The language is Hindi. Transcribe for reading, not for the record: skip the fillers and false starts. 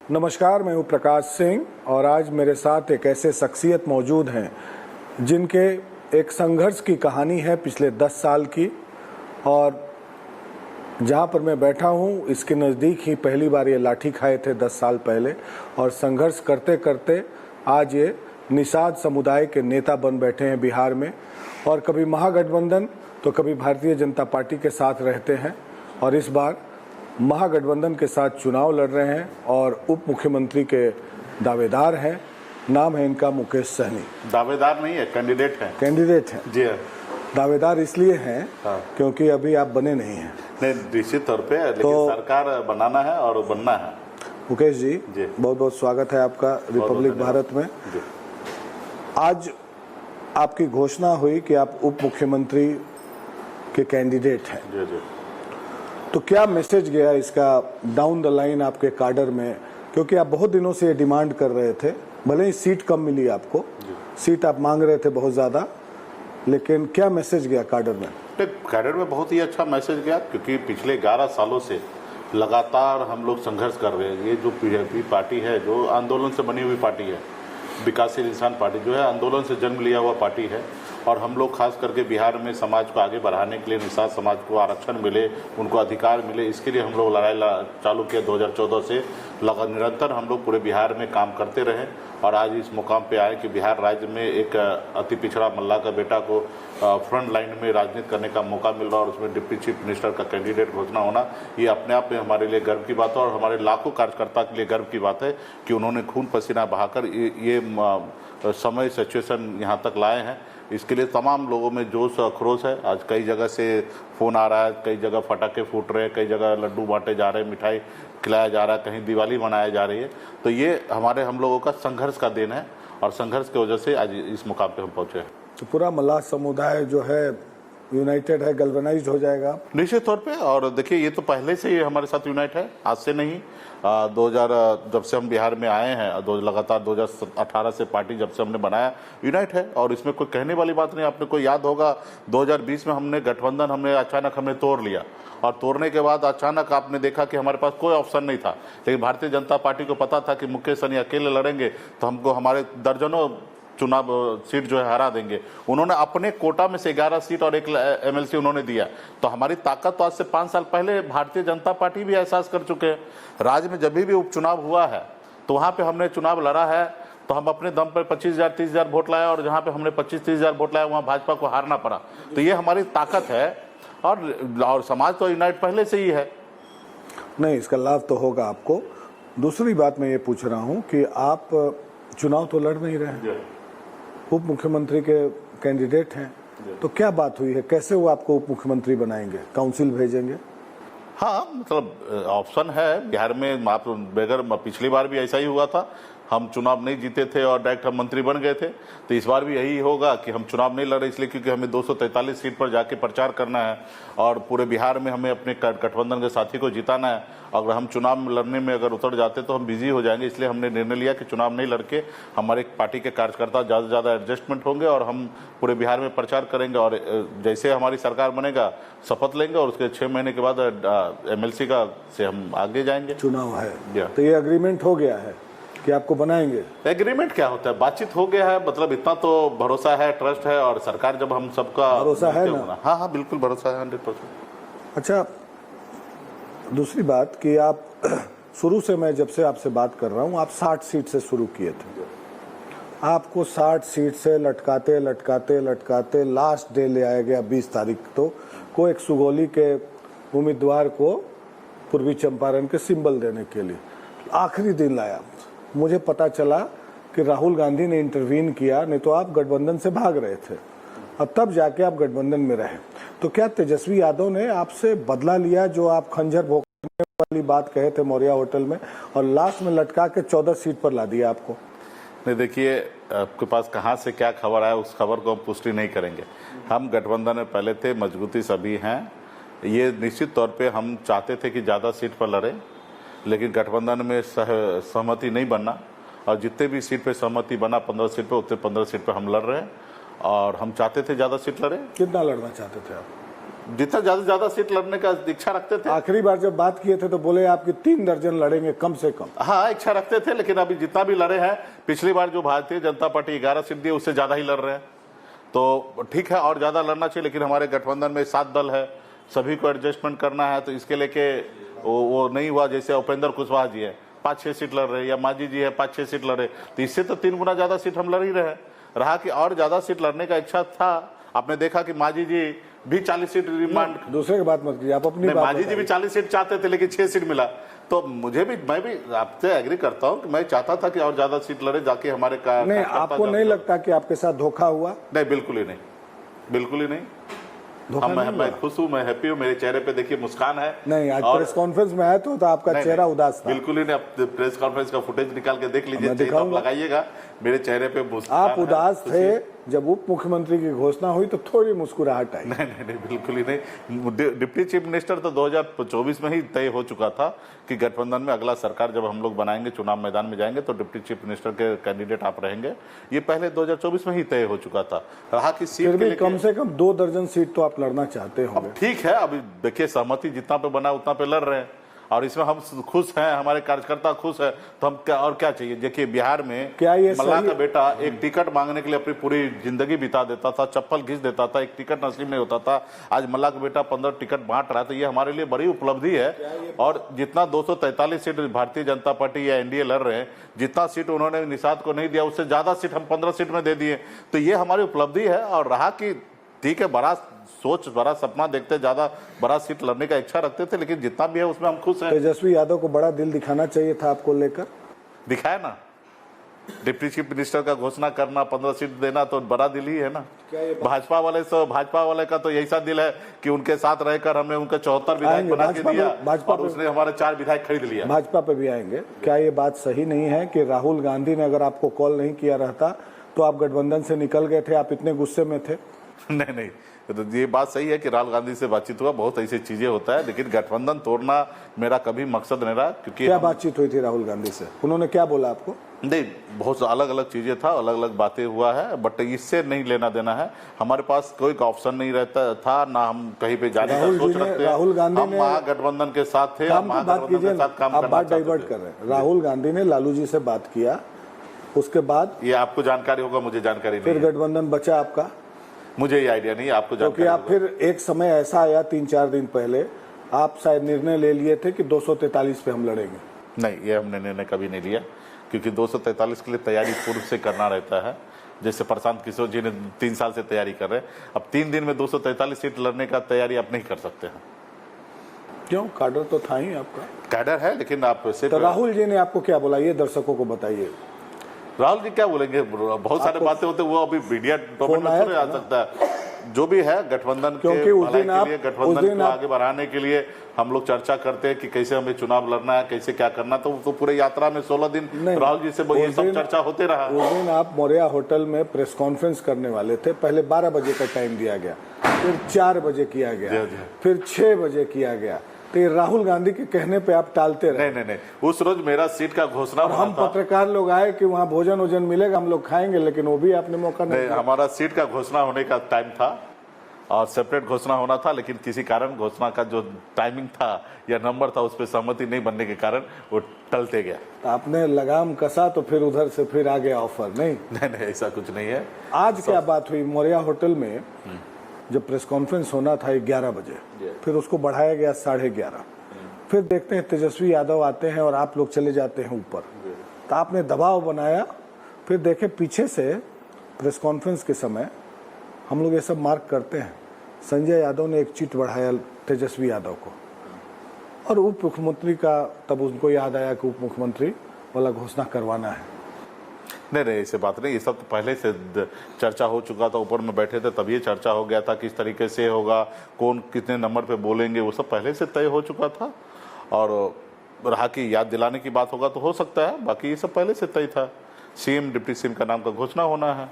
नमस्कार, मैं हूं प्रकाश सिंह और आज मेरे साथ एक ऐसे शख्सियत मौजूद हैं जिनके एक संघर्ष की कहानी है पिछले 10 साल की। और जहां पर मैं बैठा हूं इसके नज़दीक ही पहली बार ये लाठी खाए थे 10 साल पहले, और संघर्ष करते करते आज ये निषाद समुदाय के नेता बन बैठे हैं बिहार में। और कभी महागठबंधन तो कभी भारतीय जनता पार्टी के साथ रहते हैं, और इस बार महागठबंधन के साथ चुनाव लड़ रहे हैं और उप मुख्यमंत्री के दावेदार हैं। नाम है इनका मुकेश सहनी। दावेदार नहीं है, कैंडिडेट है। कैंडिडेट हैं जी हाँ। दावेदार इसलिए हैं क्योंकि अभी आप बने नहीं हैं। नहीं, निश्चित तौर पे, लेकिन तो सरकार बनाना है और बनना है। मुकेश जी, बहुत बहुत स्वागत है आपका रिपब्लिक भारत में। आज आपकी घोषणा हुई कि आप उप मुख्यमंत्री के कैंडिडेट हैं। जी जी। तो क्या मैसेज गया इसका डाउन द लाइन आपके काडर में, क्योंकि आप बहुत दिनों से ये डिमांड कर रहे थे, भले ही सीट कम मिली आपको, सीट आप मांग रहे थे बहुत ज़्यादा, लेकिन क्या मैसेज गया काडर में? काडर में बहुत ही अच्छा मैसेज गया, क्योंकि पिछले 11 सालों से लगातार हम लोग संघर्ष कर रहे हैं। ये जो बीजेपी पार्टी है, जो आंदोलन से बनी हुई पार्टी है, विकासशील इंसान पार्टी जो है, आंदोलन से जन्म लिया हुआ पार्टी है। और हम लोग खास करके बिहार में समाज को आगे बढ़ाने के लिए, निषाद समाज को आरक्षण मिले, उनको अधिकार मिले, इसके लिए हम लोग लड़ाई चालू किया 2014 से। निरंतर हम लोग पूरे बिहार में काम करते रहे और आज इस मुकाम पे आए कि बिहार राज्य में एक अति पिछड़ा मल्ला का बेटा को फ्रंट लाइन में राजनीति करने का मौका मिल रहा, और उसमें डिप्टी चीफ मिनिस्टर का कैंडिडेट घोषणा होना, ये अपने आप में हमारे लिए गर्व की बात है। और हमारे लाखों कार्यकर्ता के लिए गर्व की बात है कि उन्होंने खून पसीना बहाकर ये समय सिचुएशन यहाँ तक लाए हैं। इसके लिए तमाम लोगों में जोश आक्रोश है। आज कई जगह से फ़ोन आ रहा है, कई जगह पटाखे फूट रहे हैं, कई जगह लड्डू बांटे जा रहे हैं, मिठाई खिलाया जा रहा है, कहीं दिवाली मनाया जा रही है। तो ये हम लोगों का संघर्ष का दिन है, और संघर्ष की वजह से आज इस मुकाम पे हम पहुंचे हैं। तो पूरा मल्लाह समुदाय जो है यूनाइटेड है, गैल्वेनाइज्ड हो जाएगा निश्चित तौर पे। और देखिए, ये तो पहले से ही हमारे साथ यूनाइट है, आज से नहीं। 2000 जब से हम बिहार में आए हैं, लगातार 2018 से पार्टी जब से हमने बनाया, यूनाइट है। और इसमें कोई कहने वाली बात नहीं। आपने को याद होगा 2020 में हमने गठबंधन अचानक हमने तोड़ लिया, और तोड़ने के बाद अचानक आपने देखा कि हमारे पास कोई ऑप्शन नहीं था। लेकिन भारतीय जनता पार्टी को पता था कि मुकेश सहनी अकेले लड़ेंगे तो हमको हमारे दर्जनों चुनाव सीट जो है हरा देंगे। उन्होंने अपने कोटा में से 11 सीट और 1 MLC उन्होंने दिया। तो हमारी ताकत तो आज से 5 साल पहले भारतीय जनता पार्टी भी एहसास कर चुके हैं। राज्य में जब भी उपचुनाव हुआ है तो वहाँ पे हमने चुनाव लड़ा है, तो हम अपने दम पर 25,000-30,000 वोट लाए, और जहाँ पे हमने 25-30,000 वोट लाए वहाँ भाजपा को हारना पड़ा। तो ये हमारी ताकत है, और समाज तो यूनाइट पहले से ही है। नहीं, इसका लाभ तो होगा आपको। दूसरी बात मैं ये पूछ रहा हूँ कि आप चुनाव तो लड़ नहीं रहे हैं, उप मुख्यमंत्री के कैंडिडेट हैं, तो क्या बात हुई है? कैसे वो आपको उप मुख्यमंत्री बनाएंगे? काउंसिल भेजेंगे? हाँ, मतलब ऑप्शन है बिहार में। आप बगैर, पिछली बार भी ऐसा ही हुआ था, हम चुनाव नहीं जीते थे और डायरेक्ट हम मंत्री बन गए थे। तो इस बार भी यही होगा कि हम चुनाव नहीं लड़े, इसलिए क्योंकि हमें 243 सीट पर जाके प्रचार करना है, और पूरे बिहार में हमें अपने गठबंधन के साथी को जिताना है। अगर हम चुनाव लड़ने में अगर उतर जाते तो हम बिजी हो जाएंगे, इसलिए हमने निर्णय लिया कि चुनाव नहीं लड़के हमारे पार्टी के कार्यकर्ता ज़्यादा से ज़्यादा एडजस्टमेंट होंगे, और हम पूरे बिहार में प्रचार करेंगे। और जैसे हमारी सरकार बनेगा शपथ लेंगे, और उसके 6 महीने के बाद MLC का से हम आगे जाएंगे। चुनाव है तो ये अग्रीमेंट हो गया है कि आपको बनाएंगे? एग्रीमेंट क्या होता है, बातचीत हो गया है, मतलब इतना तो भरोसा है, ट्रस्ट है। और सरकार जब हम सबका भरोसा है ना? हाँ हाँ, बिल्कुल भरोसा है, 100%। अच्छा, दूसरी बात कि आप शुरू से, मैं जब से आपसे बात कर रहा हूँ, आप 60 सीट से शुरू किए थे। आपको 60 सीट से लटकाते लटकाते लटकाते लास्ट डे ले आया गया 20 तारीख को एक सुगौली के उम्मीदवार को पूर्वी चंपारण के सिंबल देने के लिए। आखिरी दिन लाया। मुझे पता चला कि राहुल गांधी ने इंटरवीन किया, नहीं तो आप गठबंधन से भाग रहे थे, अब तब जाके आप गठबंधन में रहे। तो क्या तेजस्वी यादव ने आपसे बदला लिया, जो आप खंजर भोंकने वाली बात कहे थे मौर्या होटल में, और लास्ट में लटका के 14 सीट पर ला दिया आपको? नहीं, देखिए, आपके पास कहाँ से क्या खबर आया, उस खबर को हम पुष्टि नहीं करेंगे। हम गठबंधन में पहले थे, मजबूती सभी हैं। ये निश्चित तौर पे हम चाहते थे कि ज़्यादा सीट पर लड़े, लेकिन गठबंधन में सहमति नहीं बनना, और जितने भी सीट पे सहमति बना 15 सीट पे, उतने 15 सीट पे हम लड़ रहे हैं। और हम चाहते थे ज़्यादा सीट लड़े। कितना लड़ना चाहते थे आप? जितना ज्यादा से ज्यादा सीट लड़ने का इच्छा रखते थे। आखिरी बार जब बात किए थे तो बोले आपकी 3 दर्जन लड़ेंगे कम से कम। हाँ, इच्छा रखते थे, लेकिन अभी जितना भी लड़े हैं, पिछली बार जो भारतीय जनता पार्टी 11 सीट दी उससे ज्यादा ही लड़ रहे हैं। तो ठीक है, और ज्यादा लड़ना चाहिए, लेकिन हमारे गठबंधन में 7 दल है, सभी को एडजस्टमेंट करना है, तो इसके लेके वो नहीं हुआ। जैसे उपेंद्र कुशवाहा जी है 5-6 सीट लड़ रहे, या मांझी जी है 5-6 सीट लड़ रहे, तो इससे तो 3 गुना ज्यादा सीट हम लड़ ही रहे। रहा कि और ज्यादा सीट लड़ने का इच्छा था। आपने देखा कि मांझी जी भी 40 सीट डिमांड, दूसरे की बात मत कीजिए, आप अपनी बात मांझी जी भी 40 सीट चाहते थे, लेकिन 6 सीट मिला। तो मैं भी आपसे एग्री करता हूं कि मैं चाहता था कि और ज्यादा सीट लड़े, जाके हमारे नहीं, आपको नहीं लगता कि आपके साथ धोखा हुआ? नहीं, बिल्कुल ही नहीं, बिल्कुल ही नहीं। मैं खुश हूँ, मैं हैप्पी हूँ, मेरे चेहरे पे देखिए मुस्कान है। नहीं, आज प्रेस कॉन्फ्रेंस में आया तो आपका चेहरा उदास था। बिल्कुल ही नहीं। आप प्रेस कॉन्फ्रेंस का फुटेज निकाल के देख लीजिए, आप लगाइएगा, मेरे चेहरे पे मुस्कान। आप उदास थे जब उप मुख्यमंत्री की घोषणा हुई तो थोड़ी मुस्कुराहट आई। नहीं, बिल्कुल ही नहीं। डिप्टी चीफ मिनिस्टर तो 2024 में ही तय हो चुका था कि गठबंधन में अगला सरकार जब हम लोग बनाएंगे, चुनाव मैदान में जाएंगे तो डिप्टी चीफ मिनिस्टर के कैंडिडेट आप रहेंगे। ये पहले 2024 में ही तय हो चुका था। रहा कि सीट भी कम से कम 2 दर्जन सीट तो आप लड़ना चाहते होंगे। ठीक है, अभी देखिए सहमति जितना पे बना उतना पे लड़ रहे हैं, और इसमें हम खुश हैं, हमारे कार्यकर्ता खुश है, तो हम क्या और क्या चाहिए। देखिए बिहार में क्या ये मल्ला का बेटा एक टिकट मांगने के लिए अपनी पूरी जिंदगी बिता देता था, चप्पल घिस देता था, एक टिकट नसीब नहीं होता था। आज मल्ला का बेटा 15 टिकट बांट रहा है, तो ये हमारे लिए बड़ी उपलब्धि है। और जितना 243 सीट भारतीय जनता पार्टी या एनडीए लड़ रहे हैं, जितना सीट उन्होंने निषाद को नहीं दिया उससे ज्यादा सीट हम 15 सीट में दे दिए, तो ये हमारी उपलब्धि है। और रहा कि ठीक है, बड़ा सोच, बड़ा सपना देखते, ज्यादा बड़ा सीट लड़ने का इच्छा रखते थे, लेकिन जितना भी है उसमें हम खुश हैं। तेजस्वी यादव को बड़ा दिल दिखाना चाहिए था आपको लेकर, दिखाया ना। डिप्टी चीफ मिनिस्टर का घोषणा करना, 15 सीट देना, तो बड़ा दिल ही है ना। भाजपा वाले का तो यही सा दिल है कि उनके साथ रहकर हमने उनका 74 विधायक बना के दिया, और उसने हमारे 4 विधायक खरीद लिया। भाजपा पे भी आएंगे। क्या ये बात सही नहीं है कि राहुल गांधी ने अगर आपको कॉल नहीं किया रहता तो आप गठबंधन से निकल गए थे, आप इतने गुस्से में थे? नहीं, तो ये बात सही है कि राहुल गांधी से बातचीत हुआ, बहुत ऐसी चीजें होता है, लेकिन गठबंधन तोड़ना मेरा कभी मकसद नहीं रहा। क्योंकि क्या बातचीत हुई थी राहुल गांधी से, उन्होंने क्या बोला आपको? नहीं, बहुत अलग अलग चीजें था, अलग अलग बातें हुआ है, बट इससे नहीं लेना देना है। हमारे पास कोई ऑप्शन नहीं रहता था, ना हम कहीं पे जाने का सोच रखते हैं। राहुल गांधी हम महागठबंधन के साथ थे, महागठबंधन के साथ काम करना बात डाइवर्ट कर रहे हैं। राहुल गांधी ने लालू जी से बात किया, उसके बाद ये आपको जानकारी होगा, मुझे जानकारी नहीं। फिर गठबंधन बचा आपका? मुझे ये आइडिया नहीं, आपको जानकारी। क्योंकि आप फिर एक समय ऐसा आया 3-4 दिन पहले, आप शायद निर्णय ले लिए थे कि 243 पे हम लड़ेंगे। नहीं, ये हमने निर्णय कभी नहीं लिया, क्योंकि 243 के लिए तैयारी पूर्व से करना रहता है। जैसे प्रशांत किशोर जी ने 3 साल से तैयारी कर रहे हैं, अब 3 दिन में 243 सीट लड़ने का तैयारी आप नहीं कर सकते हैं। क्यों? कैडर तो था ही आपका। कैडर है, लेकिन आप तो राहुल जी ने आपको क्या बोला, ये दर्शकों को बताइए। राहुल जी क्या बोलेंगे, बहुत सारे बातें होते, वो अभी मीडिया डोमेन में थोड़े आ सकता है। जो भी है गठबंधन के भलाई के लिए, गठबंधन को आगे बढ़ाने के लिए हम लोग चर्चा करते हैं कि कैसे हमें चुनाव लड़ना है, कैसे क्या करना। तो पूरे यात्रा में 16 दिन राहुल जी से ये सब चर्चा होते रहा। उस दिन आप मौर्या होटल में प्रेस कॉन्फ्रेंस करने वाले थे, पहले 12 बजे का टाइम दिया गया, फिर 4 बजे किया गया, फिर 6 बजे किया गया। तो ये राहुल गांधी के कहने पे आप टालते रहे। नहीं, उस रोज मेरा सीट का घोषणा हुआ था। हम पत्रकार लोग आए कि वहाँ भोजन वोजन मिलेगा, हम लोग खाएंगे, लेकिन वो भी आपने मौका नहीं दिया। हमारा सीट का घोषणा होने का टाइम था और सेपरेट घोषणा होना था, लेकिन किसी कारण घोषणा का जो टाइमिंग था या नंबर था उस पर सहमति नहीं बनने के कारण वो टलते गया। तो आपने लगाम कसा तो फिर उधर से फिर आ गया ऑफर? नहीं, ऐसा कुछ नहीं है। आज क्या बात हुई मौर्या होटल में, जब प्रेस कॉन्फ्रेंस होना था 11 बजे, फिर उसको बढ़ाया गया 11:30। फिर देखते हैं तेजस्वी यादव आते हैं और आप लोग चले जाते हैं ऊपर, तो आपने दबाव बनाया। फिर देखे पीछे से प्रेस कॉन्फ्रेंस के समय हम लोग ये सब मार्क करते हैं, संजय यादव ने एक चिट बढ़ाया तेजस्वी यादव को, और उप मुख्यमंत्री का तब उनको याद आया कि उप मुख्यमंत्री वाला घोषणा करवाना है। नहीं, ऐसे बात नहीं, ये सब तो पहले से चर्चा हो चुका था, ऊपर में बैठे थे तब ये चर्चा हो गया था किस तरीके से होगा, कौन कितने नंबर पे बोलेंगे, वो सब पहले से तय हो चुका था। और रहा कि याद दिलाने की बात होगा तो हो सकता है, बाकी ये सब पहले से तय था। सीएम, डिप्टी सीएम का नाम का घोषणा होना है।